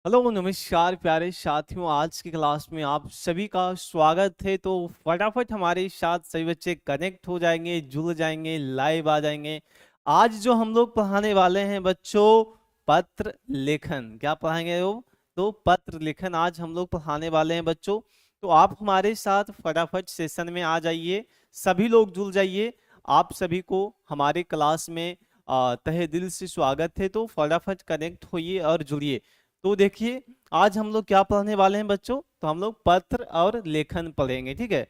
Hello नमस्कार प्यारे साथियों, आज की क्लास में आप सभी का स्वागत है। तो फटाफट हमारे साथ सभी बच्चे कनेक्ट हो जाएंगे, जुड़ जाएंगे, लाइव आ जाएंगे। आज जो हम लोग पढ़ाने वाले हैं बच्चों, पत्र लेखन। क्या पढ़ाएंगे वो? तो पत्र लेखन आज हम लोग पढ़ाने वाले हैं बच्चों। तो आप हमारे साथ फटाफट सेशन में आ जाइए, सभी लोग जुड़ जाइए। आप सभी को हमारे क्लास में तहे दिल से स्वागत है। तो फटाफट कनेक्ट होइए और जुड़िए। तो देखिए, आज हम लोग क्या पढ़ने वाले हैं बच्चों। तो हम लोग पत्र और लेखन पढ़ेंगे, ठीक है।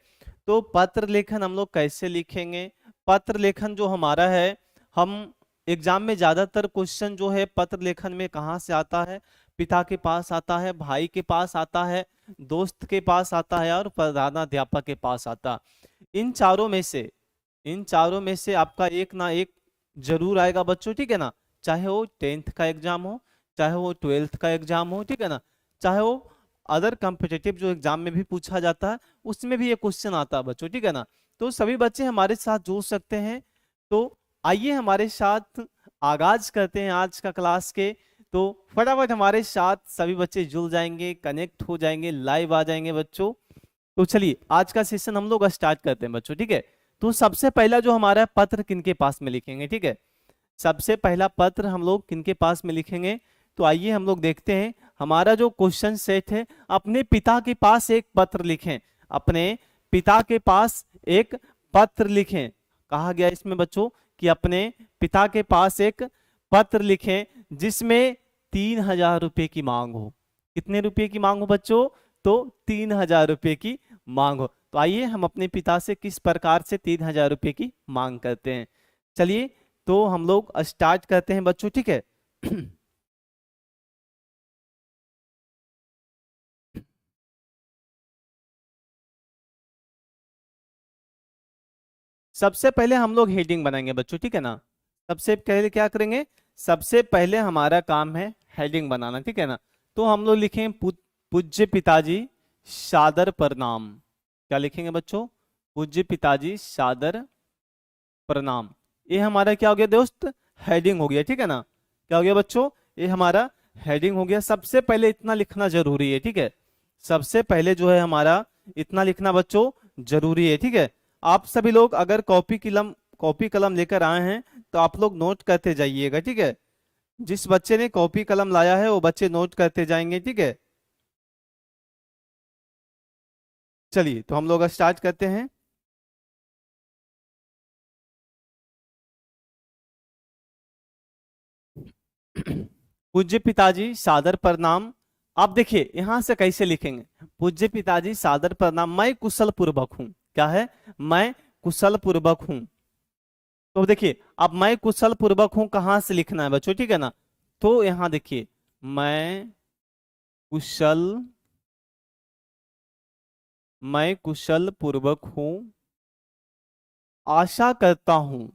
तो पत्र लेखन हम लोग कैसे लिखेंगे? पत्र लेखन जो हमारा है, हम एग्जाम में ज्यादातर क्वेश्चन जो है पत्र लेखन में कहाँ से आता है? पिता के पास आता है, भाई के पास आता है, दोस्त के पास आता है और प्रधानाध्यापक के पास आता है। इन चारों में से आपका एक ना एक जरूर आएगा बच्चों, ठीक है ना। चाहे वो 10th का एग्जाम हो, चाहे वो 12th का एग्जाम हो, ठीक है ना, चाहे वो अदर कॉम्पिटिटिव जो एग्जाम में भी पूछा जाता है उसमें भी ये क्वेश्चन आता है बच्चों, ठीक है ना। तो सभी बच्चे हमारे साथ जुड़ सकते हैं। तो आइए हमारे साथ आगाज करते हैं आज का क्लास के। तो फटाफट हमारे साथ सभी बच्चे जुड़ जाएंगे, कनेक्ट हो जाएंगे, लाइव आ जाएंगे बच्चों। तो चलिए आज का सेशन हम लोग स्टार्ट करते हैं बच्चों, ठीक है। तो सबसे पहला जो हमारा पत्र किनके पास में लिखेंगे, ठीक है। सबसे पहला पत्र हम लोग किनके पास में लिखेंगे? तो आइए हम लोग देखते हैं। हमारा जो क्वेश्चन सेट है, अपने पिता के पास एक पत्र लिखें। अपने पिता के पास एक पत्र लिखें। कहा गया इसमें बच्चों कि अपने पिता के पास एक पत्र लिखें जिसमें 3000 रुपये की मांग हो। कितने रुपए की मांग हो बच्चों? तो 3000 रुपये की मांग हो। तो आइए हम अपने पिता से किस प्रकार से 3000 रुपये की मांग करते हैं। चलिए, तो हम लोग स्टार्ट करते हैं बच्चों, ठीक है। सबसे पहले हम लोग हेडिंग बनाएंगे बच्चों, ठीक है ना। सबसे पहले क्या करेंगे? सबसे पहले हमारा काम है हेडिंग बनाना, ठीक है ना। तो हम लोग लिखेंगे पूज्य पिताजी सादर प्रणाम। क्या लिखेंगे बच्चों? पूज्य पिताजी सादर प्रणाम। ये हमारा क्या हो गया दोस्त? हेडिंग हो गया, ठीक है ना। क्या हो गया बच्चों? ये हमारा हेडिंग हो गया। सबसे पहले इतना लिखना जरूरी है, ठीक है। सबसे पहले जो है हमारा इतना लिखना बच्चों जरूरी है, ठीक है। आप सभी लोग अगर कॉपी कलम लेकर आए हैं तो आप लोग नोट करते जाइएगा, ठीक है। जिस बच्चे ने कॉपी कलम लाया है वो बच्चे नोट करते जाएंगे, ठीक है। चलिए, तो हम लोग स्टार्ट करते हैं। पूज्य पिताजी सादर प्रणाम। आप देखिए यहां से कैसे लिखेंगे। पूज्य पिताजी सादर प्रणाम, मैं कुशल पूर्वक हूं। क्या है? मैं कुशल पूर्वक हूं। तो देखिए, अब मैं कुशल पूर्वक हूं कहां से लिखना है बच्चों, ठीक है ना। तो यहां देखिए, मैं कुशल मैं कुशल पूर्वक हूं, आशा करता हूं,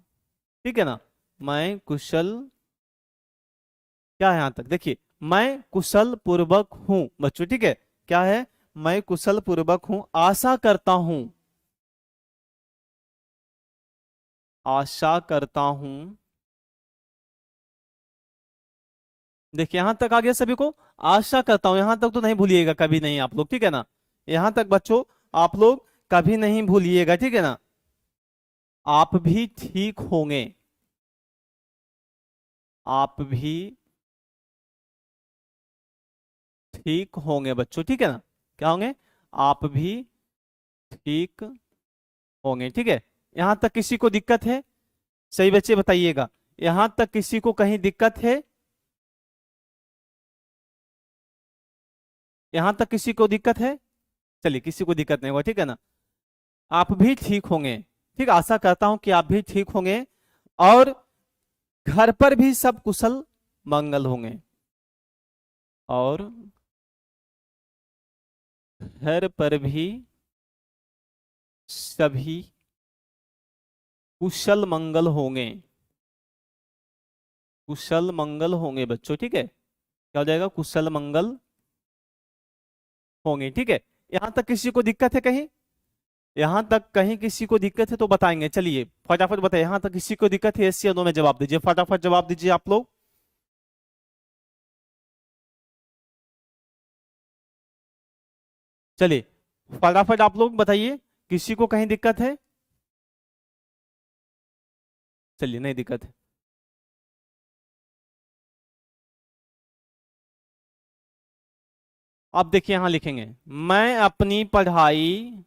ठीक है ना। मैं कुशल, क्या है यहां तक देखिए, मैं कुशल पूर्वक हूं बच्चों, ठीक है। क्या है? मैं कुशल पूर्वक हूं, आशा करता हूं, आशा करता हूं। देखिए यहां तक आ गया सभी को। आशा करता हूं, यहां तक तो नहीं भूलिएगा कभी नहीं आप लोग, ठीक है ना। यहां तक बच्चों आप लोग कभी नहीं भूलिएगा, ठीक है ना। आप भी ठीक होंगे, आप भी ठीक होंगे बच्चों, ठीक है ना। क्या होंगे? आप भी ठीक होंगे, ठीक है। यहां तक किसी को दिक्कत है? सही बच्चे बताइएगा, यहां तक किसी को कहीं दिक्कत है? यहां तक किसी को दिक्कत है? चलिए, किसी को दिक्कत नहीं होगा, ठीक है ना। आप भी ठीक होंगे, ठीक, आशा करता हूं कि आप भी ठीक होंगे। और घर पर भी सब कुशल मंगल होंगे। और घर पर भी सभी कुशल मंगल होंगे, कुशल मंगल होंगे बच्चों, ठीक है। क्या हो जाएगा? कुशल मंगल होंगे, ठीक है। यहां तक किसी को दिक्कत है कहीं? यहां तक कहीं किसी को दिक्कत है तो बताएंगे। चलिए फटाफट बताइए, यहां तक किसी को दिक्कत है? यस या नो में जवाब दीजिए, फटाफट जवाब दीजिए आप लोग। चलिए फटाफट आप लोग बताइए, किसी को कहीं दिक्कत है? चलिए नहीं दिक्कत है। अब देखिए यहां लिखेंगे, मैं अपनी पढ़ाई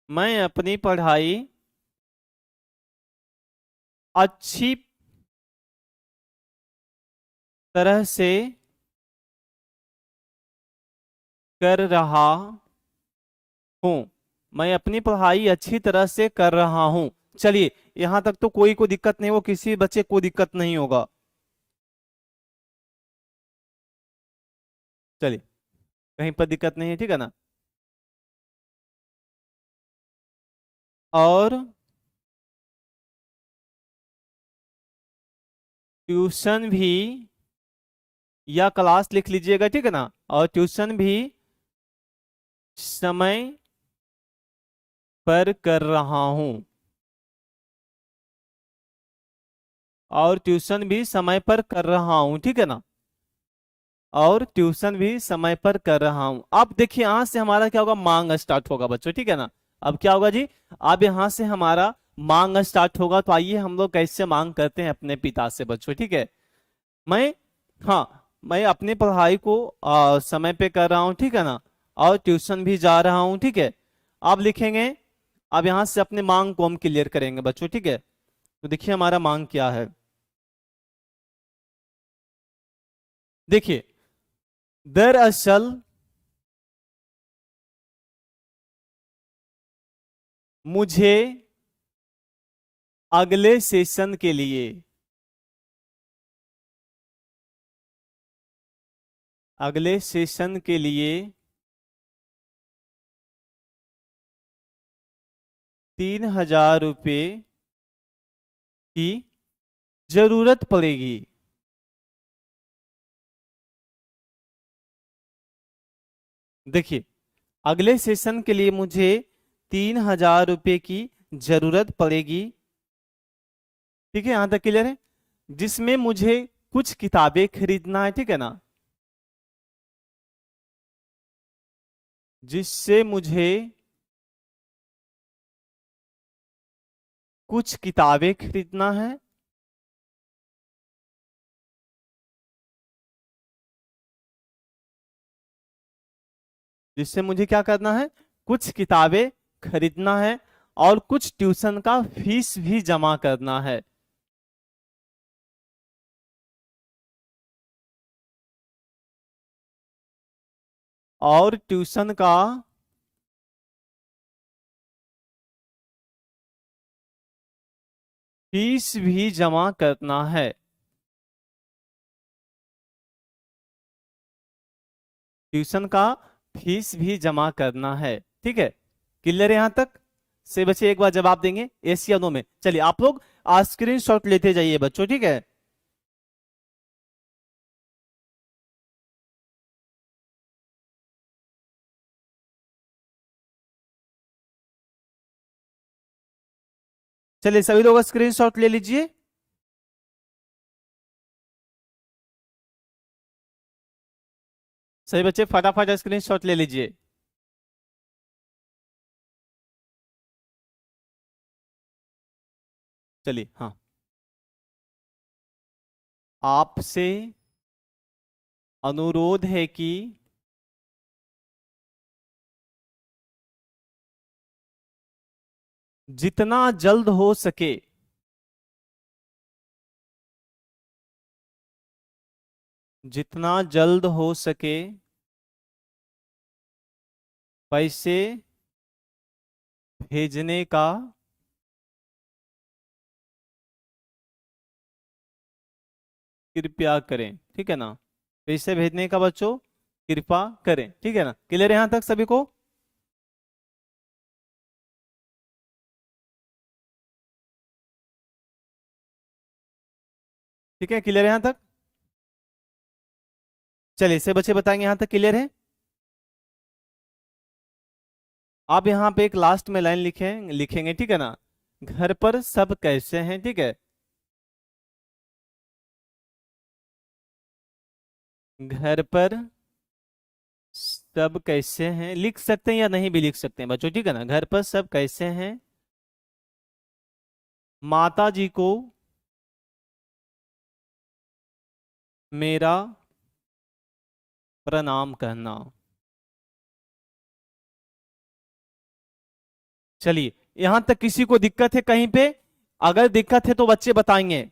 मैं अपनी पढ़ाई अच्छी तरह से कर रहा हूँ। मैं अपनी पढ़ाई अच्छी तरह से कर रहा हूँ। चलिए यहां तक तो कोई को दिक्कत नहीं, वो किसी बच्चे को दिक्कत नहीं होगा। चलिए कहीं पर दिक्कत नहीं है, ठीक है ना। और ट्यूशन भी, या क्लास लिख लीजिएगा, ठीक है ना। और ट्यूशन भी समय पर कर रहा हूँ। और ट्यूशन भी समय पर कर रहा हूँ, ठीक है ना। और ट्यूशन भी समय पर कर रहा हूं। अब देखिए यहां से हमारा क्या होगा, मांग स्टार्ट होगा बच्चों, ठीक है ना। अब क्या होगा जी, अब यहां से हमारा मांग स्टार्ट होगा। तो आइए हम लोग कैसे मांग करते हैं अपने पिता से बच्चों, ठीक है। मैं, हाँ, मैं अपनी पढ़ाई को समय पे कर रहा हूँ, ठीक है ना। और ट्यूशन भी जा रहा हूँ, ठीक है। अब लिखेंगे, अब यहां से अपने मांग को हम क्लियर करेंगे बच्चों, ठीक है। तो देखिए हमारा मांग क्या है। देखिए दरअसल मुझे अगले सेशन के लिए, अगले सेशन के लिए 3,000 रुपये की जरूरत पड़ेगी। देखिए अगले सेशन के लिए मुझे 3,000 रुपये की जरूरत पड़ेगी, ठीक है। यहां तक क्लियर है। जिसमें मुझे कुछ किताबें खरीदना है, ठीक है ना। जिससे मुझे कुछ किताबें खरीदना है, जिससे मुझे क्या करना है, कुछ किताबें खरीदना है। और कुछ ट्यूशन का फीस भी जमा करना है। और ट्यूशन का फीस भी जमा करना है। ट्यूशन का फीस भी जमा करना है, ठीक है। क्लियर है यहां तक? से बच्चे एक बार जवाब देंगे यस या नो में। चलिए आप लोग स्क्रीन शॉट लेते जाइए बच्चों, ठीक है। चलिए सभी लोग स्क्रीन शॉट ले लीजिए। सभी बच्चे फटाफट स्क्रीन शॉट ले लीजिए। चलिए हाँ, आपसे अनुरोध है कि जितना जल्द हो सके, जितना जल्द हो सके पैसे भेजने का कृपया करें, ठीक है ना। पैसे भेजने का बच्चों कृपा करें, ठीक है ना। क्लियर है यहां तक सभी को? ठीक है, क्लियर है यहां तक? चलिए इसे बच्चे बताएंगे यहां तक क्लियर है। आप यहाँ पे एक लास्ट में लाइन लिखेंगे, ठीक है ना। घर पर सब कैसे हैं, ठीक है। घर पर सब कैसे हैं लिख सकते हैं या नहीं भी लिख सकते हैं बच्चों, ठीक है ना। घर पर सब कैसे हैं, माता जी को मेरा प्रणाम कहना। चलिए, यहां तक किसी को दिक्कत है कहीं पे? अगर दिक्कत है तो बच्चे बताएंगे।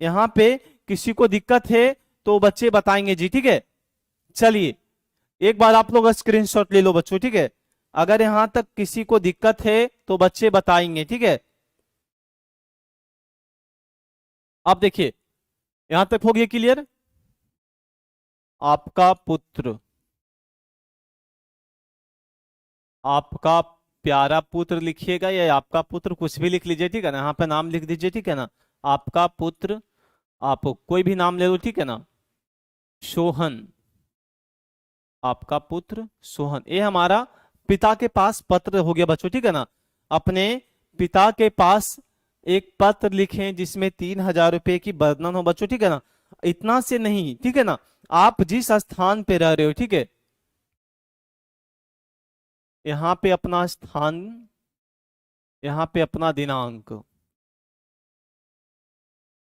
यहाँ पे किसी को दिक्कत है तो बच्चे बताएंगे जी, ठीक है। चलिए, एक बार आप लोग स्क्रीनशॉट ले लो बच्चों, ठीक है। अगर यहां तक किसी को दिक्कत है तो बच्चे बताएंगे, ठीक है। आप देखिए, यहां तक हो गया क्लियर? आपका पुत्र, आपका प्यारा पुत्र लिखिएगा, या आपका पुत्र कुछ भी लिख लीजिए, ठीक है ना। यहाँ पे नाम लिख दीजिए, ठीक है ना। आपका पुत्र, आप कोई भी नाम ले लो, ठीक है ना। सोहन, आपका पुत्र सोहन। ये हमारा पिता के पास पत्र हो गया बच्चों, ठीक है ना। अपने पिता के पास एक पत्र लिखें जिसमें 3,000 रुपए की बर्धन हो बच्चों, ठीक है ना। इतना से नहीं, ठीक है ना। आप जिस स्थान पे रह रहे हो, ठीक है, यहाँ पे अपना स्थान, यहाँ पे अपना दिनांक,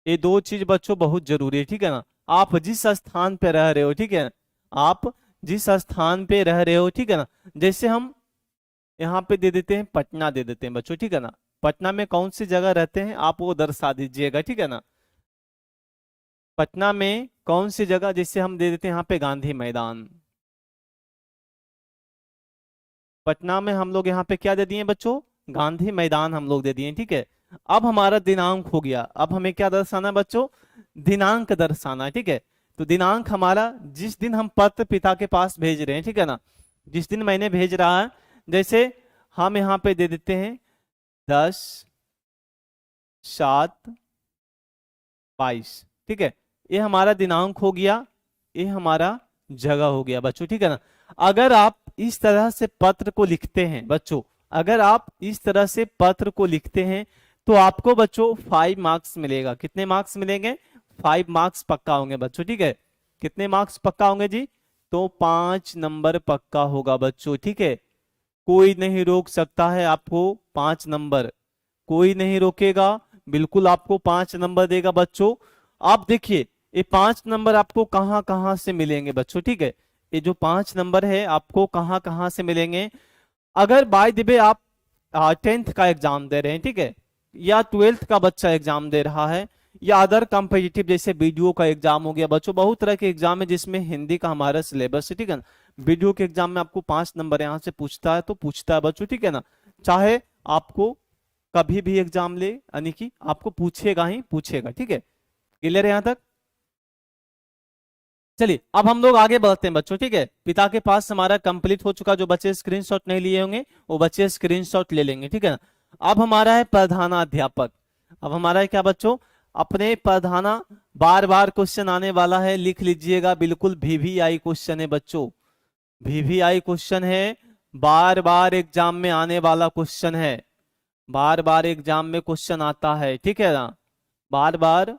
ये दो चीज बच्चों बहुत जरूरी है, ठीक है ना। आप जिस स्थान पे रह रहे हो, ठीक है, आप जिस स्थान पे रह रहे हो, ठीक है ना। जैसे हम यहाँ पे दे देते हैं पटना, दे देते हैं बच्चों, ठीक है ना। पटना में कौन सी जगह रहते हैं आप वो दर्शा दीजिएगा, ठीक है ना। पटना में कौन सी जगह, जैसे हम दे देते हैं यहाँ पे गांधी मैदान। पटना में हम लोग यहाँ पे क्या दे दिए बच्चों, गांधी मैदान हम लोग दे दिए, ठीक है। अब हमारा दिनांक हो गया, अब हमें क्या दर्शाना है बच्चों, दिनांक दर्शाना है, ठीक है। तो दिनांक हमारा, जिस दिन हम पत्र पिता के पास भेज रहे हैं, ठीक है ना, जिस दिन मैंने भेज रहा है, जैसे हम यहाँ पे दे देते हैं 10/7/22, ठीक है। ये हमारा दिनांक हो गया, ये हमारा जगह हो गया बच्चों, ठीक है ना। अगर आप इस तरह से पत्र को लिखते हैं बच्चों, अगर आप इस तरह से पत्र को लिखते हैं तो आपको बच्चों 5 मार्क्स मिलेगा। कितने मार्क्स मिलेंगे? 5 मार्क्स पक्का होंगे बच्चों, ठीक है। कितने मार्क्स पक्का होंगे जी? तो 5 नंबर पक्का होगा बच्चों, ठीक है। कोई नहीं रोक सकता है आपको 5 नंबर, कोई नहीं रोकेगा, बिल्कुल आपको 5 नंबर देगा बच्चों। आप देखिए, ये 5 नंबर आपको कहाँ कहाँ से मिलेंगे बच्चों, ठीक है। ये जो 5 नंबर है आपको कहाँ कहाँ से मिलेंगे? अगर बाय द वे आप 10th का एग्जाम दे रहे हैं, ठीक है, या 12th का बच्चा एग्जाम दे रहा है, या अदर कॉम्पिटिटिव जैसे बीडीओ का एग्जाम हो गया बच्चों, बहुत तरह के एग्जाम है जिसमें हिंदी का हमारा सिलेबस है, ठीक है ना। बीडीओ के एग्जाम में आपको 5 नंबर यहाँ से पूछता है तो पूछता है बच्चों, ठीक है ना। चाहे आपको कभी भी एग्जाम ले, यानी कि आपको पूछेगा ही पूछेगा, ठीक है। क्लियर है यहाँ तक? चलिए, अब हम लोग आगे बढ़ते हैं बच्चों, ठीक है। पिता के पास हमारा कंप्लीट हो चुका, जो बच्चे स्क्रीनशॉट नहीं लिए होंगे वो बच्चे स्क्रीनशॉट ले लेंगे, ठीक है ना। अब हमारा है प्रधानाध्यापक। अब हमारा है क्या बच्चों, अपने प्रधाना, बार बार क्वेश्चन आने वाला है, लिख लीजिएगा, बिल्कुल वीवीआई क्वेश्चन है बच्चों, वीवीआई क्वेश्चन है, बार बार एग्जाम में आने वाला क्वेश्चन है, बार बार एग्जाम में क्वेश्चन आता है, ठीक है ना। बार बार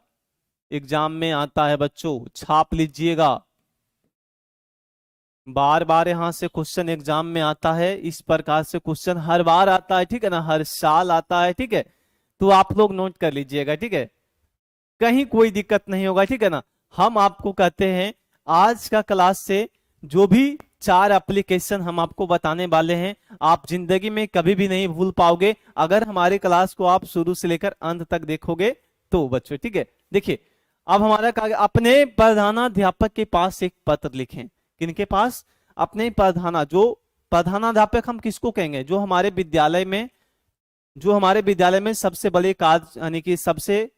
एग्जाम में आता है बच्चों, छाप लीजिएगा, बार बार यहां से क्वेश्चन एग्जाम में आता है, इस प्रकार से क्वेश्चन हर बार आता है, ठीक है ना, हर साल आता है, ठीक है। तो आप लोग नोट कर लीजिएगा, ठीक है, कहीं कोई दिक्कत नहीं होगा, ठीक है ना। हम आपको कहते हैं आज का क्लास से जो भी 4 एप्लीकेशन हम आपको बताने वाले हैं, आप जिंदगी में कभी भी नहीं भूल पाओगे अगर हमारे क्लास को आप शुरू से लेकर अंत तक देखोगे तो बच्चों, ठीक है। देखिए, अब हमारा अपने प्रधानाध्यापक के पास एक पत्र लिखें। किनके पास? अपने प्रधाना, जो प्रधानाध्यापक हम किसको कहेंगे, जो हमारे विद्यालय में सबसे बड़े कार्य, यानी कि सबसे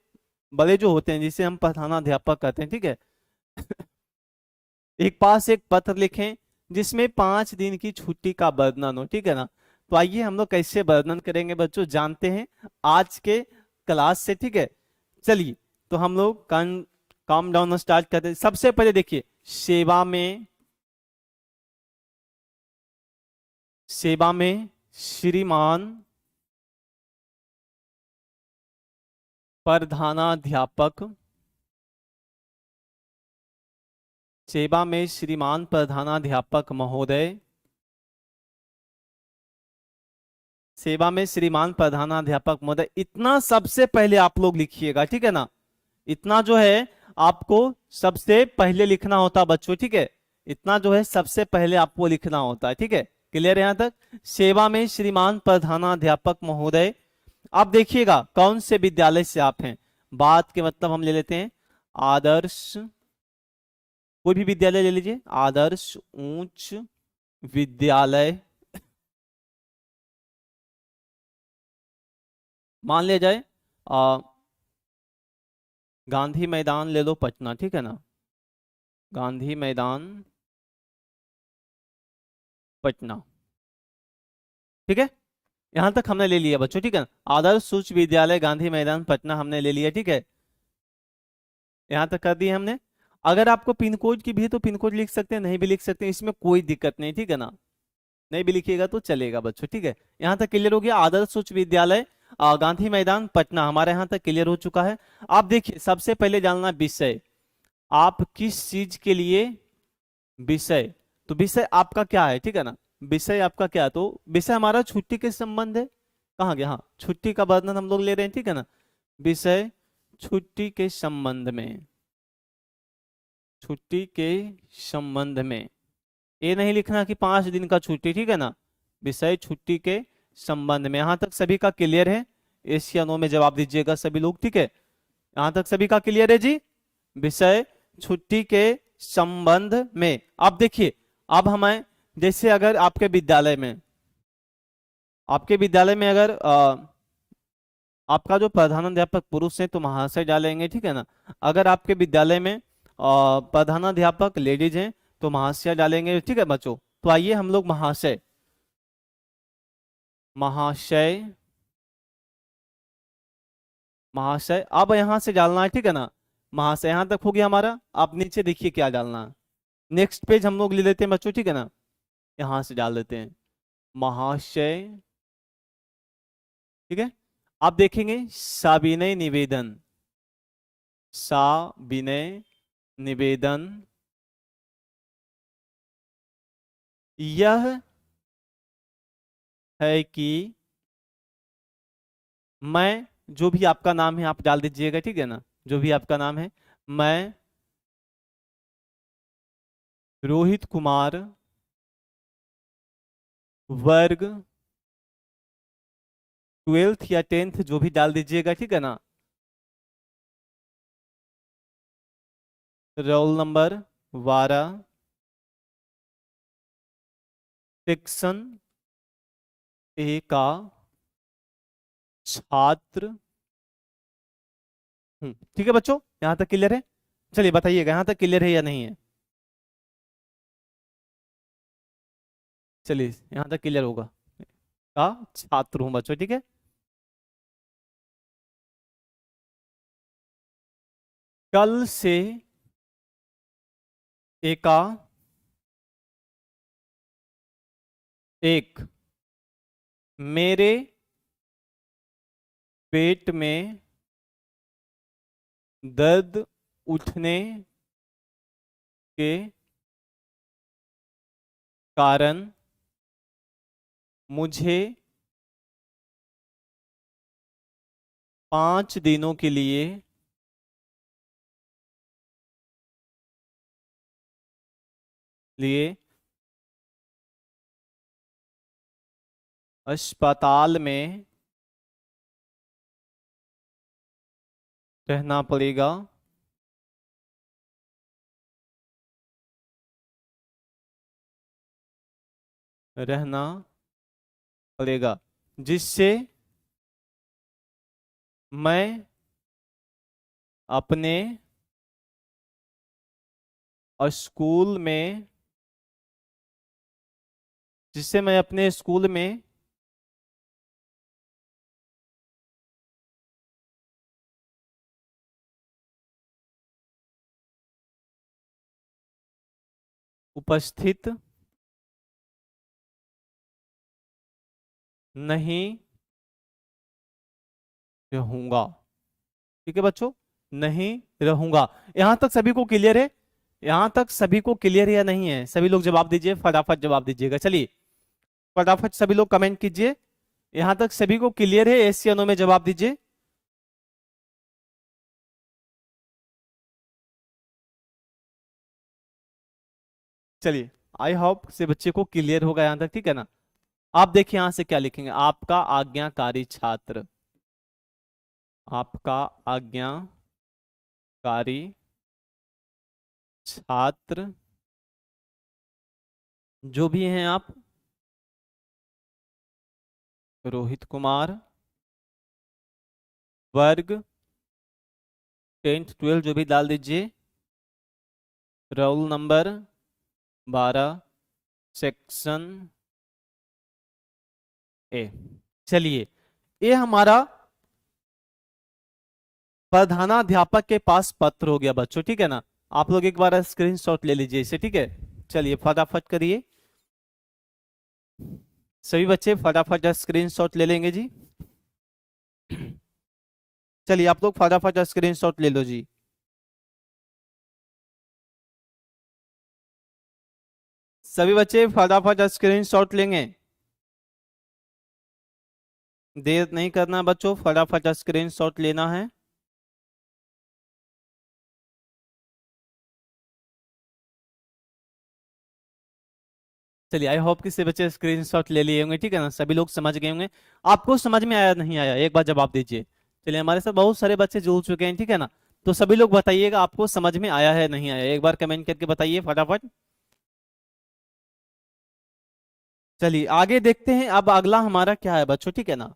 बड़े जो होते हैं, जिसे हम प्रधानाध्यापक कहते हैं, ठीक है। एक पास एक पत्र लिखें जिसमें 5 दिन की छुट्टी का वर्णन हो, ठीक है ना। तो आइए हम लोग कैसे वर्णन करेंगे बच्चों, जानते हैं आज के क्लास से, ठीक है। चलिए, तो हम लोग काम डाउन स्टार्ट करते हैं। सबसे पहले देखिए, सेवा में श्रीमान प्रधानाध्यापक सेवा में श्रीमान प्रधानाध्यापक महोदय, सेवा में श्रीमान प्रधानाध्यापक महोदय, इतना सबसे पहले आप लोग लिखिएगा, ठीक है ना। इतना जो है आपको सबसे पहले लिखना होता बच्चों, ठीक है। इतना जो है सबसे पहले आपको लिखना होता है, ठीक है। क्लियर है यहां तक? सेवा में श्रीमान प्रधानाध्यापक महोदय। आप देखिएगा कौन से विद्यालय से आप हैं। बात के मतलब हम ले लेते हैं आदर्श, कोई भी विद्यालय ले लीजिए, आदर्श उच्च विद्यालय, मान लिया जाए गांधी मैदान ले लो पटना, ठीक है ना, गांधी मैदान पटना, ठीक है। यहां तक हमने ले लिया बच्चों, ठीक है ना। आदर्श उच्च विद्यालय गांधी मैदान पटना हमने ले लिया, ठीक है। यहां तक कर दिया हमने। अगर आपको पिन कोड की भी है तो पिन कोड लिख सकते हैं, नहीं भी लिख सकते हैं, इसमें कोई दिक्कत नहीं, ठीक है ना। नहीं भी लिखिएगा तो चलेगा बच्चों, ठीक है। यहां तक क्लियर हो गया। आदर्श उच्च विद्यालय गांधी मैदान पटना हमारे यहां तक क्लियर हो चुका है। आप देखिए सबसे पहले जानना विषय, आप किस चीज के लिए, विषय, तो विषय आपका क्या है, ठीक है ना। विषय आपका क्या है, तो विषय हमारा छुट्टी के संबंध है। कहाँ गया, हाँ, छुट्टी का वर्णन हम लोग ले रहे हैं, ठीक है ना। विषय छुट्टी के संबंध में, छुट्टी के संबंध में, ये नहीं लिखना कि 5 दिन का छुट्टी, ठीक है ना। विषय छुट्टी के संबंध में। यहां तक सभी का क्लियर है? एस या नो में जवाब दीजिएगा सभी लोग, ठीक है। यहां तक सभी का क्लियर है जी। विषय छुट्टी के संबंध में। आप देखिए अब हमें, जैसे अगर आपके विद्यालय में, आपके विद्यालय में अगर आपका जो प्रधानाध्यापक पुरुष है तो महाशय डालेंगे, ठीक है ना। अगर आपके विद्यालय में प्रधानाध्यापक लेडीज हैं तो महाशय डालेंगे, ठीक है बच्चों। तो आइए हम लोग महाशय, महाशय, महाशय, अब यहां से डालना है, ठीक है ना। महाशय यहां तक हो गया हमारा। आप नीचे देखिए क्या डालना है। नेक्स्ट पेज हम लोग ले लेते हैं बच्चों, ठीक है ना। यहां से डाल देते हैं महाशय, ठीक है। आप देखेंगे साविनय निवेदन, साविनय निवेदन, यह है कि मैं, जो भी आपका नाम है आप डाल दीजिएगा, ठीक है ना। जो भी आपका नाम है, मैं रोहित कुमार वर्ग 12th या 10th जो भी डाल दीजिएगा, ठीक है ना। रोल नंबर 12, सेक्शन ए का छात्र हूं, ठीक है बच्चों। यहां तक क्लियर है? चलिए बताइएगा यहां तक क्लियर है या नहीं है। चलिए यहां तक क्लियर होगा, का छात्र हूं बच्चों, ठीक है। कल से एका एक मेरे पेट में दर्द उठने के कारण मुझे 5 दिनों के लिए अस्पताल में रहना पड़ेगा, रहना पड़ेगा, जिससे मैं अपने स्कूल में, जिससे मैं अपने स्कूल में उपस्थित नहीं रहूंगा, ठीक है बच्चों, नहीं रहूंगा। यहां तक सभी को क्लियर है? यहां तक सभी को क्लियर या नहीं है? सभी लोग जवाब दीजिए, फटाफट जवाब दीजिएगा। चलिए फटाफट सभी लोग कमेंट कीजिए। यहां तक सभी को क्लियर है? एस या नो में जवाब दीजिए। चलिए आई होप से बच्चे को क्लियर होगा यहां तक, ठीक है ना। आप देखिए यहां से क्या लिखेंगे, आपका आज्ञाकारी छात्र, आपका आज्ञाकारी छात्र जो भी हैं आप, रोहित कुमार, वर्ग 10th 12 जो भी डाल दीजिए, रोल नंबर 12, सेक्शन ए। चलिए ये हमारा प्रधानाध्यापक के पास पत्र हो गया बच्चों, ठीक है ना। आप लोग एक बार स्क्रीनशॉट ले लीजिए इसे, ठीक है। चलिए फटाफट करिए, सभी बच्चे फटाफट स्क्रीनशॉट ले लेंगे जी। चलिए आप लोग फटाफट स्क्रीनशॉट ले लो जी। सभी बच्चे फटाफट स्क्रीनशॉट लेंगे, देर नहीं करना बच्चों, फटाफट स्क्रीनशॉट लेना है। चलिए आई होप कि सभी बच्चे स्क्रीनशॉट ले लिए होंगे, ठीक है ना। सभी लोग समझ गए होंगे। आपको समझ में आया नहीं आया, एक बार जवाब दीजिए। चलिए हमारे साथ बहुत सारे बच्चे जुड़ चुके हैं, ठीक है ना। तो सभी लोग बताइएगा आपको समझ में आया है नहीं आया, एक बार कमेंट करके बताइए फटाफट। चलिए आगे देखते हैं, अब अगला हमारा क्या है बच्चों, ठीक है ना।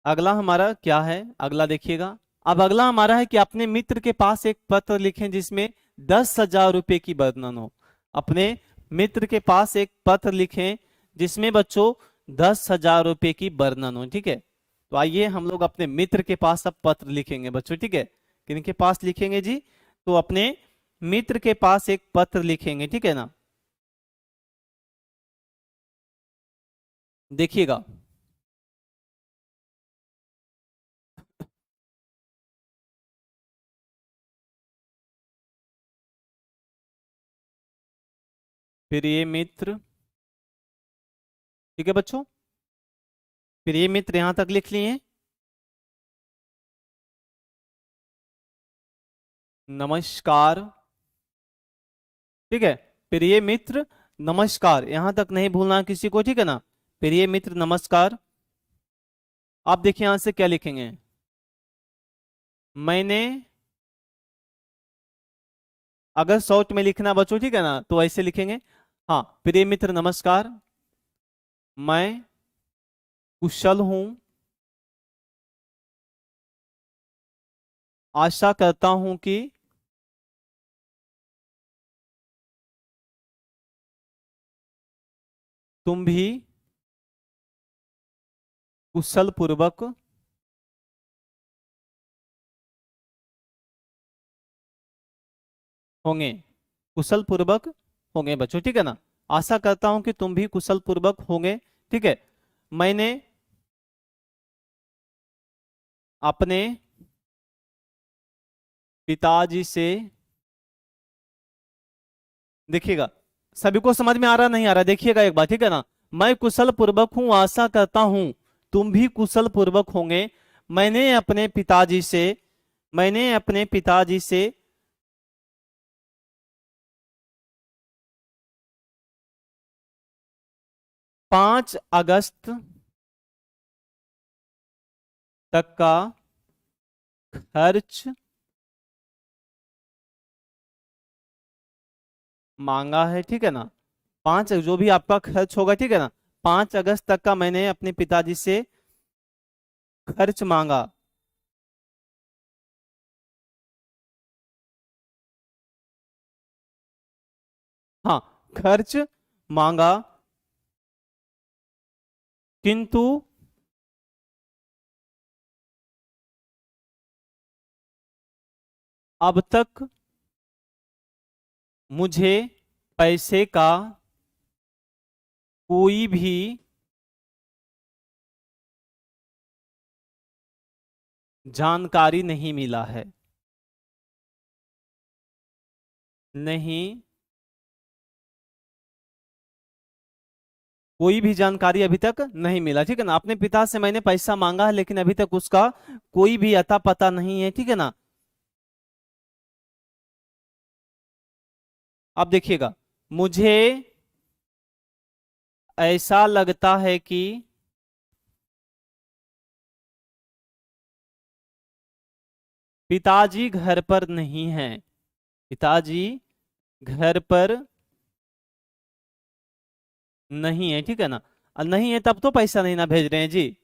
अगला हमारा क्या है, अगला देखिएगा। अब अगला हमारा है कि अपने मित्र के पास एक पत्र लिखें जिसमें 10,000 रुपए की वर्णन हो। अपने मित्र के पास एक पत्र लिखें जिसमें बच्चों 10,000 रुपए की वर्णन हो, ठीक है। तो आइए हम लोग अपने मित्र के पास अब पत्र लिखेंगे बच्चों, ठीक है। किनके पास लिखेंगे जी? तो अपने मित्र के पास एक पत्र लिखेंगे, ठीक है ना। देखिएगा, प्रिय मित्र, ठीक है बच्चों, प्रिय मित्र यहां तक लिख लिए। नमस्कार, ठीक है। प्रिय मित्र नमस्कार, यहां तक नहीं भूलना किसी को, ठीक है ना। प्रिय मित्र नमस्कार। आप देखिए यहां से क्या लिखेंगे, मैंने, अगर शॉर्ट में लिखना बच्चों, ठीक है ना, तो ऐसे लिखेंगे। हाँ, प्रिय मित्र नमस्कार, मैं कुशल हूं, आशा करता हूं कि तुम भी कुशल पूर्वक होंगे, कुशल पूर्वक होंगे बच्चों, ठीक है ना। आशा करता हूं कि तुम भी कुशल पूर्वक होंगे, ठीक है। मैंने अपने पिताजी से, देखिएगा सभी को समझ में आ रहा नहीं आ रहा, देखिएगा एक बार, ठीक है ना। मैं कुशल पूर्वक हूं, आशा करता हूं तुम भी कुशल पूर्वक होंगे। मैंने अपने पिताजी से, मैंने अपने पिताजी से 5 अगस्त तक का खर्च मांगा है, ठीक है ना। पांच जो भी आपका खर्च होगा, ठीक है ना, 5 अगस्त तक का मैंने अपने पिताजी से खर्च मांगा। हाँ, खर्च मांगा, किंतु अब तक मुझे पैसे का कोई भी जानकारी नहीं मिला है। नहीं, कोई भी जानकारी अभी तक नहीं मिला, ठीक है ना। अपने पिता से मैंने पैसा मांगा है, लेकिन अभी तक उसका कोई भी अता पता नहीं है, ठीक है ना। अब देखिएगा, मुझे ऐसा लगता है कि पिताजी घर पर नहीं है। पिताजी घर पर नहीं है, ठीक है ना। नहीं है तब तो पैसा नहीं ना भेज रहे हैं जी।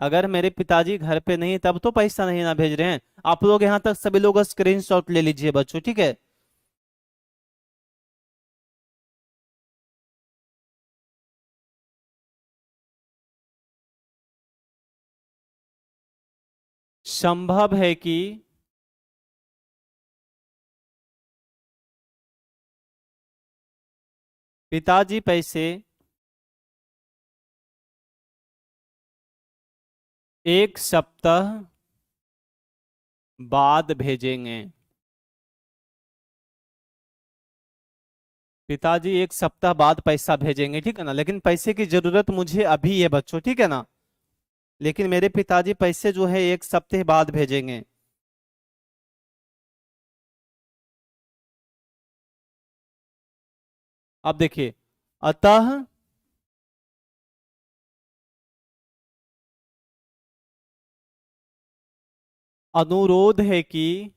अगर मेरे पिताजी घर पे नहीं है तब तो पैसा नहीं ना भेज रहे हैं। आप लोग यहाँ तक सभी लोग स्क्रीनशॉट ले लीजिए बच्चों, ठीक है। संभव है कि पिताजी पैसे एक सप्ताह बाद भेजेंगे। पिताजी एक सप्ताह बाद पैसा भेजेंगे, ठीक है ना, लेकिन पैसे की जरूरत मुझे अभी है बच्चों, ठीक है ना। लेकिन मेरे पिताजी पैसे जो है एक सप्ताह बाद भेजेंगे। अब देखिए, अतः अनुरोध है कि,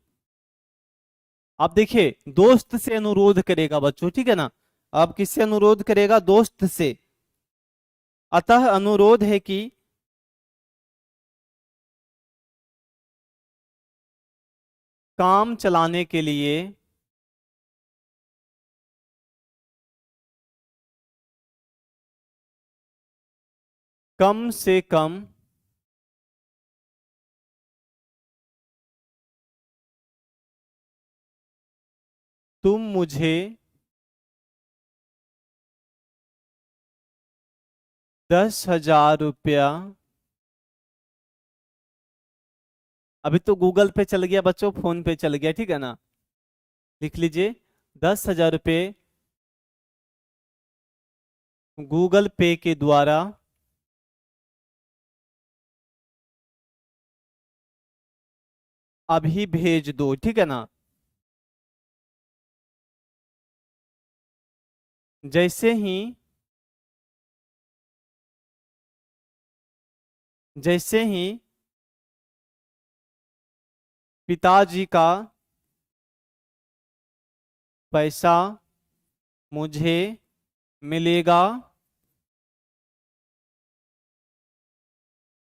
अब देखिए दोस्त से अनुरोध करेगा बच्चों, ठीक है ना। अब किससे अनुरोध करेगा? दोस्त से। अतः अनुरोध है कि काम चलाने के लिए कम से कम मुझे 10,000 रुपया, अभी तो गूगल पे चल गया बच्चों, फोन पे चल गया, ठीक है ना। लिख लीजिए, 10,000 रुपये गूगल पे के द्वारा अभी भेज दो, ठीक है ना। जैसे ही जैसे ही पिताजी का पैसा मुझे मिलेगा,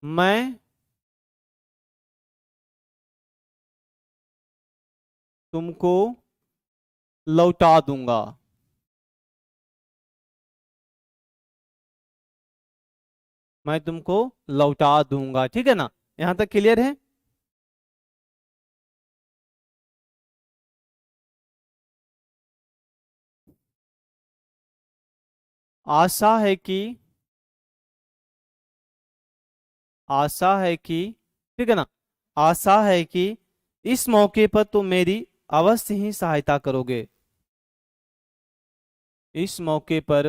मैं तुमको लौटा दूंगा। मैं तुमको लौटा दूंगा, ठीक है ना। यहां तक क्लियर है? आशा है कि आशा है कि ठीक है ना, आशा है कि इस मौके पर तुम मेरी अवश्य ही सहायता करोगे। इस मौके पर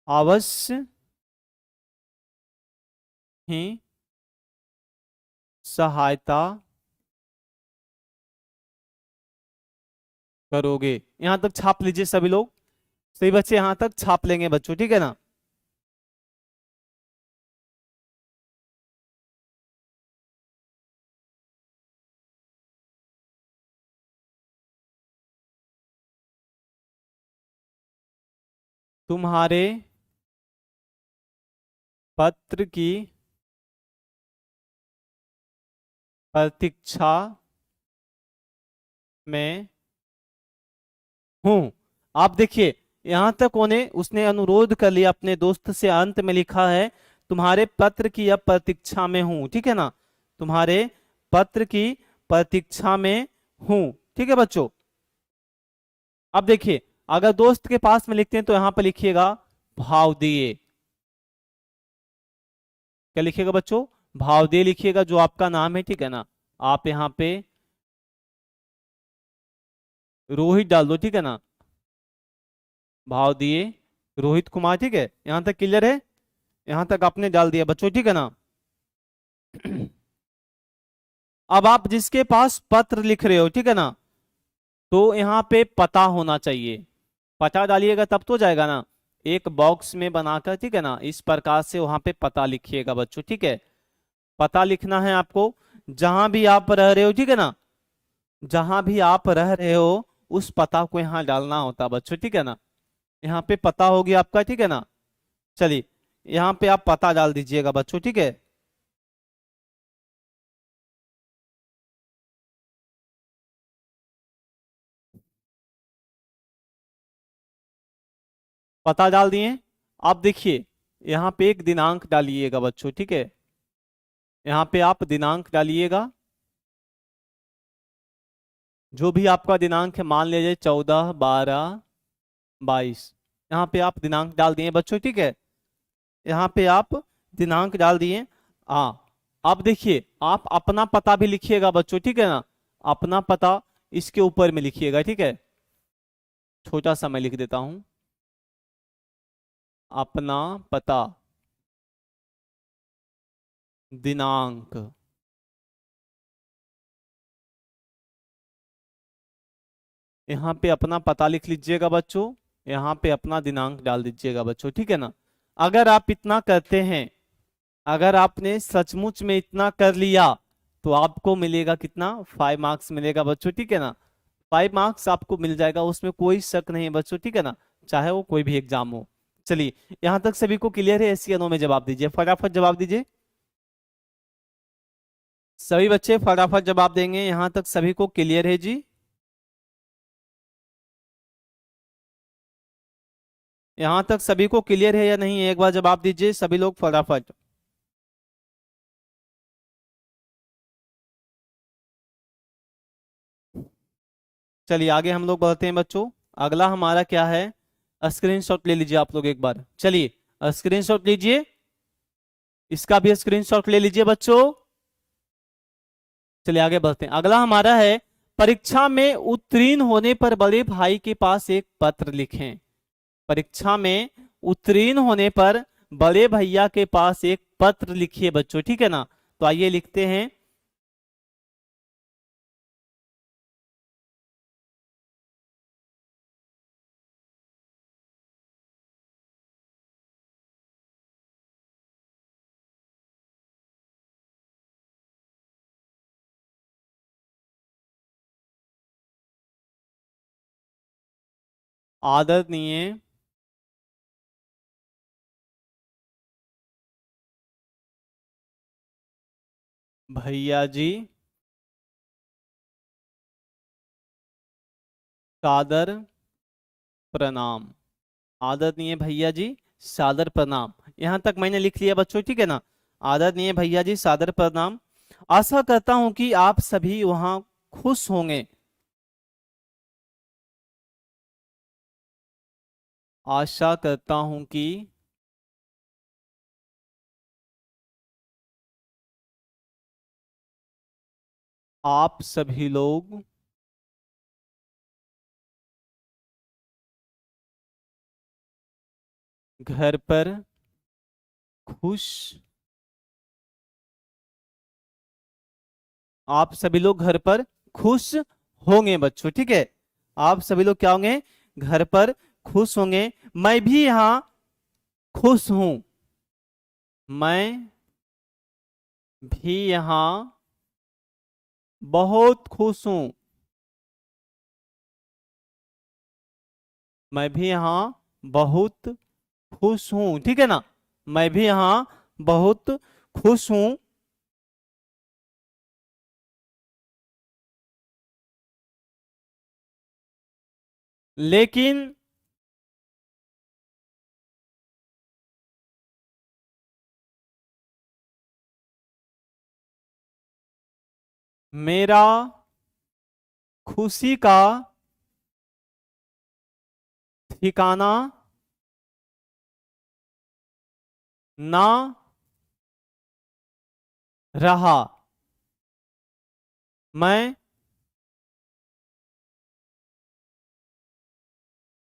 अवश्य ही सहायता करोगे। यहां तक छाप लीजिए सभी लोग, सही बच्चे यहां तक छाप लेंगे बच्चों, ठीक है ना। तुम्हारे पत्र की प्रतीक्षा में हूं। आप देखिए, यहां तक उसने अनुरोध कर लिया अपने दोस्त से, अंत में लिखा है तुम्हारे पत्र की अब प्रतीक्षा में हूं, ठीक है ना। तुम्हारे पत्र की प्रतीक्षा में हूं, ठीक है बच्चों। अब देखिए, अगर दोस्त के पास में लिखते हैं तो यहां पर लिखिएगा भाव दिए। क्या लिखिएगा बच्चों? भाव दिए लिखिएगा जो आपका नाम है, ठीक है ना। आप यहाँ पे रोहित डाल दो, ठीक है ना। भाव दिए रोहित कुमार, ठीक है। यहाँ तक क्लियर है, यहाँ तक आपने डाल दिया बच्चों, ठीक है ना। अब आप जिसके पास पत्र लिख रहे हो, ठीक है ना, तो यहाँ पे पता होना चाहिए। पता डालिएगा तब तो जाएगा ना। एक बॉक्स में बनाकर, ठीक है ना, इस प्रकार से वहां पे पता लिखिएगा बच्चों, ठीक है। पता लिखना है आपको, जहां भी आप रह रहे हो, ठीक है ना। जहां भी आप रह रहे हो उस पता को यहाँ डालना होता बच्चों, ठीक है ना। यहाँ पे पता होगी आपका, ठीक है ना। चलिए, यहाँ पे आप पता डाल दीजिएगा बच्चों, ठीक है। पता डाल दिए। आप देखिए, यहाँ पे एक दिनांक डालिएगा बच्चों, ठीक है। यहाँ पे आप दिनांक डालिएगा, जो भी आपका दिनांक है, मान लीजिए 14/12/22। यहाँ पे आप दिनांक डाल दिए बच्चों, ठीक है। यहाँ पे आप दिनांक डाल दिए। हाँ, अब देखिए, आप अपना पता भी लिखिएगा बच्चों, ठीक है ना। अपना पता इसके ऊपर में लिखिएगा, ठीक है। छोटा सा मैं लिख देता हूं, अपना पता, दिनांक। यहाँ पे अपना पता लिख लीजिएगा बच्चों, यहाँ पे अपना दिनांक डाल दीजिएगा बच्चों, ठीक है ना। अगर आप इतना करते हैं, अगर आपने सचमुच में इतना कर लिया, तो आपको मिलेगा कितना, 5 मार्क्स मिलेगा बच्चों, ठीक है ना। 5 मार्क्स आपको मिल जाएगा, उसमें कोई शक नहीं है बच्चों, ठीक है ना। चाहे वो कोई भी एग्जाम हो। चलिए, यहां तक सभी को क्लियर है। एस या नो में जवाब दीजिए, फटाफट जवाब दीजिए। सभी बच्चे फटाफट जवाब देंगे, यहां तक सभी को क्लियर है जी। यहां तक सभी को क्लियर है या नहीं, एक बार जवाब दीजिए सभी लोग फटाफट। चलिए, आगे हम लोग बढ़ते हैं बच्चों। अगला हमारा क्या है, स्क्रीनशॉट ले लीजिए आप लोग एक बार। चलिए, स्क्रीनशॉट लीजिए, इसका भी स्क्रीनशॉट ले लीजिए बच्चों। चलिए, आगे बढ़ते हैं। अगला हमारा है, परीक्षा में उत्तीर्ण होने पर बड़े भाई के पास एक पत्र लिखें। परीक्षा में उत्तीर्ण होने पर बड़े भैया के पास एक पत्र लिखिए बच्चों, ठीक है ना। तो आइए लिखते हैं। आदरणीय भैया जी, सादर प्रणाम। आदरणीय भैया जी, सादर प्रणाम। यहां तक मैंने लिख लिया बच्चों, ठीक है ना। आदरणीय भैया जी, सादर प्रणाम। आशा करता हूं कि आप सभी वहां खुश होंगे। आशा करता हूं कि आप सभी लोग घर पर खुश, आप सभी लोग घर पर खुश होंगे बच्चों, ठीक है। आप सभी लोग क्या होंगे, घर पर खुश होंगे। मैं भी यहाँ खुश हूं। मैं भी यहाँ बहुत खुश हूं। मैं भी यहाँ बहुत खुश हूं, ठीक है ना। मैं भी यहाँ बहुत खुश हूं। लेकिन मेरा खुशी का ठिकाना ना रहा। मैं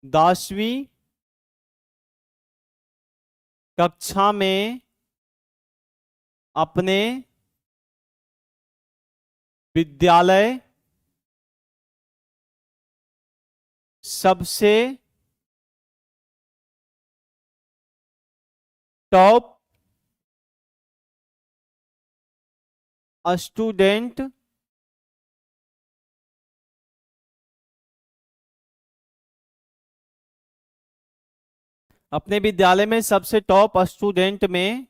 10वीं कक्षा में अपने विद्यालय सबसे टॉप स्टूडेंट अपने विद्यालय में सबसे टॉप स्टूडेंट में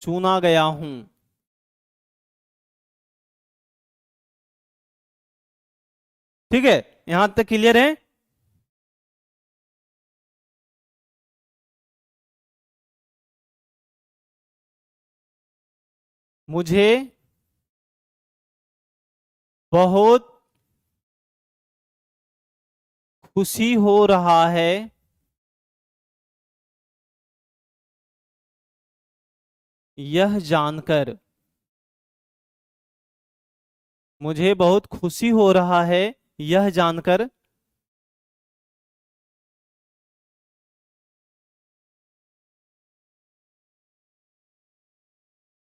चुना गया हूं। ठीक है, यहां तक क्लियर है। मुझे बहुत खुशी हो रहा है यह जानकर। मुझे बहुत खुशी हो रहा है यह जानकर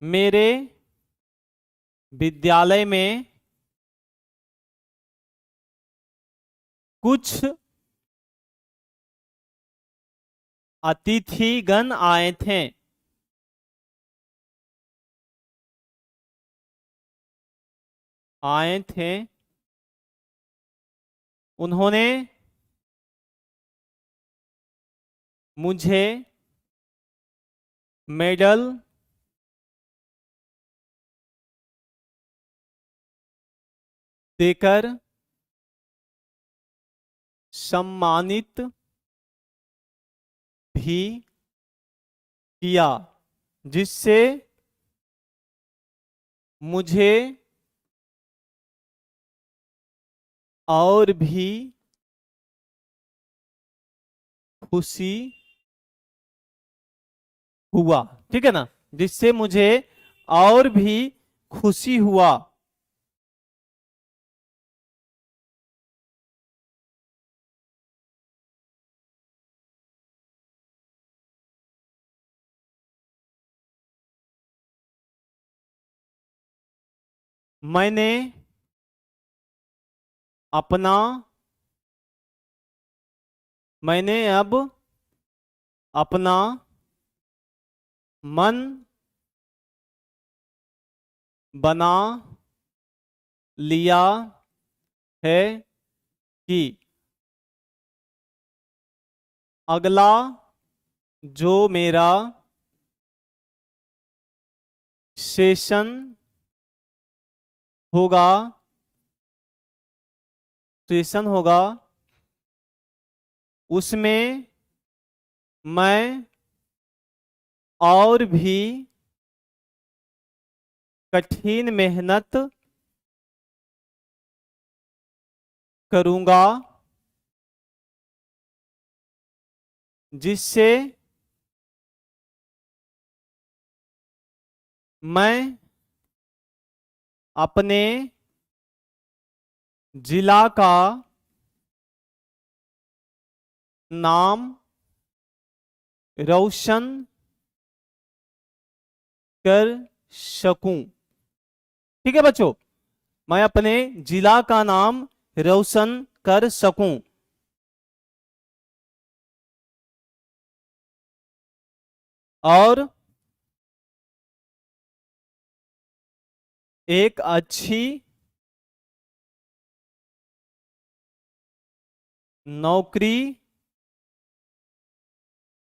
मेरे विद्यालय में कुछ अतिथिगण आए थे। आए थे। उन्होंने मुझे मेडल देकर सम्मानित भी किया, जिससे मुझे और भी खुशी हुआ। ठीक है ना, जिससे मुझे और भी खुशी हुआ। मैंने अपना मैंने अब अपना मन बना लिया है कि अगला जो मेरा सेशन होगा उसमें मैं और भी कठिन मेहनत करूंगा, जिससे मैं अपने जिला का नाम रोशन कर सकूं। ठीक है बच्चों, मैं अपने जिला का नाम रोशन कर सकूं। और एक अच्छी नौकरी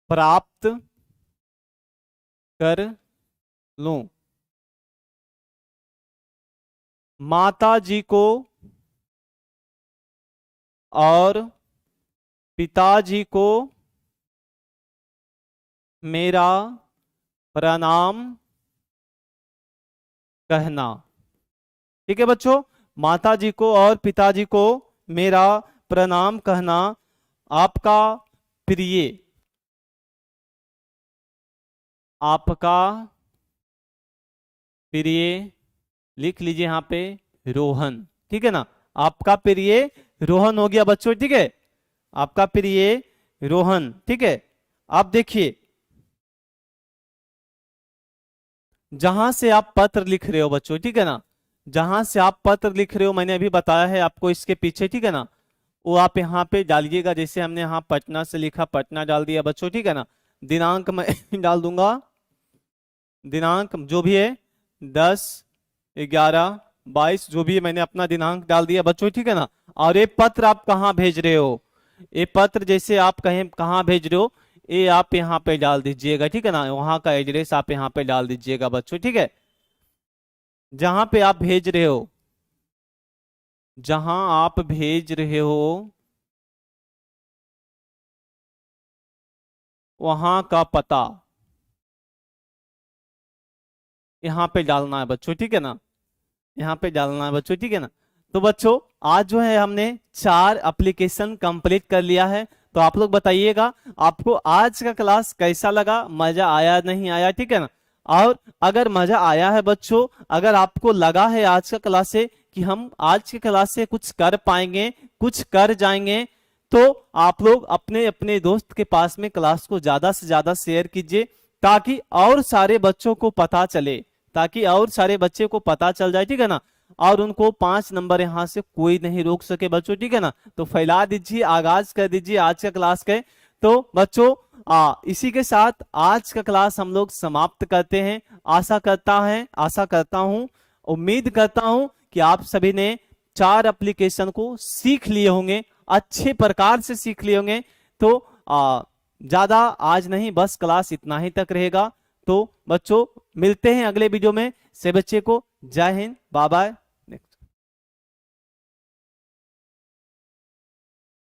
प्राप्त कर लूं। माता जी को और पिताजी को मेरा प्रणाम कहना। ठीक है बच्चों, माता जी को और पिताजी को मेरा प्रणाम कहना। आपका प्रिय, आपका प्रिय, लिख लीजिए यहाँ पे रोहन, ठीक है ना। आपका प्रिय रोहन हो गया बच्चों, ठीक है, आपका प्रिय रोहन, ठीक है। आप देखिए जहां से आप पत्र लिख रहे हो बच्चों, ठीक है ना, जहां से आप पत्र लिख रहे हो मैंने अभी बताया है आपको इसके पीछे, ठीक है ना, वो आप यहाँ पे डालिएगा। जैसे हमने यहाँ पटना से लिखा, पटना डाल दिया बच्चों, ठीक है ना। दिनांक मैं डाल दूंगा, दिनांक जो भी है 10/11/22 जो भी है, मैंने अपना दिनांक डाल दिया बच्चों, ठीक है ना। और ये पत्र आप कहाँ भेज रहे हो, ये पत्र जैसे आप कहीं कहाँ भेज रहे हो, ये आप यहाँ पे डाल दीजिएगा, ठीक है ना। वहां का एड्रेस आप यहाँ पे डाल दीजिएगा बच्चों, ठीक है। जहां पे आप भेज रहे हो, जहां आप भेज रहे हो वहां का पता यहाँ पे डालना है बच्चों, ठीक है ना, यहाँ पे डालना है बच्चों, ठीक है ना। तो बच्चों आज जो है हमने 4 एप्लीकेशन कंप्लीट कर लिया है। तो आप लोग बताइएगा आपको आज का क्लास कैसा लगा, मजा आया नहीं आया, ठीक है ना। और अगर मजा आया है बच्चों, अगर आपको लगा है आज का क्लास से कि हम आज के क्लास से कुछ कर पाएंगे, कुछ कर जाएंगे, तो आप लोग अपने अपने दोस्त के पास में क्लास को ज्यादा से ज्यादा शेयर कीजिए, ताकि और सारे बच्चों को पता चले, ताकि और सारे बच्चे को पता चल जाए, ठीक है ना। और उनको 5 नंबर यहाँ से कोई नहीं रोक सके बच्चों, ठीक है ना। तो फैला दीजिए, आगाज कर दीजिए आज का क्लास के। तो बच्चों इसी के साथ आज का क्लास हम लोग समाप्त करते हैं। आशा करता हूँ, उम्मीद करता हूँ कि आप सभी ने 4 एप्लीकेशन को सीख लिए होंगे, अच्छे प्रकार से सीख लिए होंगे। तो ज्यादा आज नहीं, बस क्लास इतना ही तक रहेगा। तो बच्चों मिलते हैं अगले वीडियो में। से बच्चे को जय हिंद, बाय बाय।